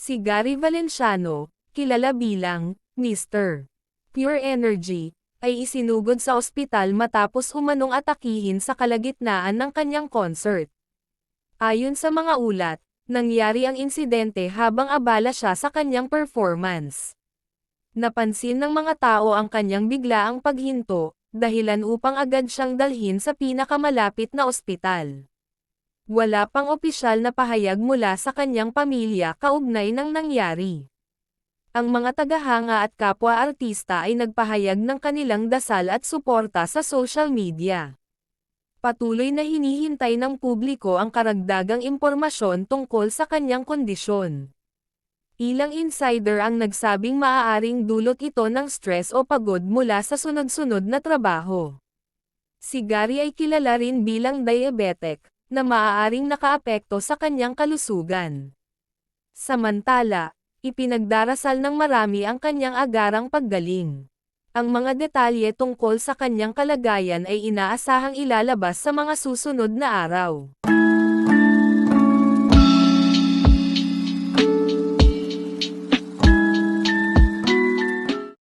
Si Gary Valenciano, kilala bilang Mr. Pure Energy, ay isinugod sa ospital matapos umanong atakihin sa kalagitnaan ng kanyang concert. Ayon sa mga ulat, nangyari ang insidente habang abala siya sa kanyang performance. Napansin ng mga tao ang kanyang biglaang paghinto, dahilan upang agad siyang dalhin sa pinakamalapit na ospital. Wala pang opisyal na pahayag mula sa kanyang pamilya kaugnay ng nangyari. Ang mga tagahanga at kapwa-artista ay nagpahayag ng kanilang dasal at suporta sa social media. Patuloy na hinihintay ng publiko ang karagdagang impormasyon tungkol sa kanyang kondisyon. Ilang insider ang nagsabing maaaring dulot ito ng stress o pagod mula sa sunod-sunod na trabaho. Si Gary ay kilala rin bilang diabetic, na maaaring nakaapekto sa kanyang kalusugan. Samantala, ipinagdarasal ng marami ang kanyang agarang paggaling. Ang mga detalye tungkol sa kanyang kalagayan ay inaasahang ilalabas sa mga susunod na araw.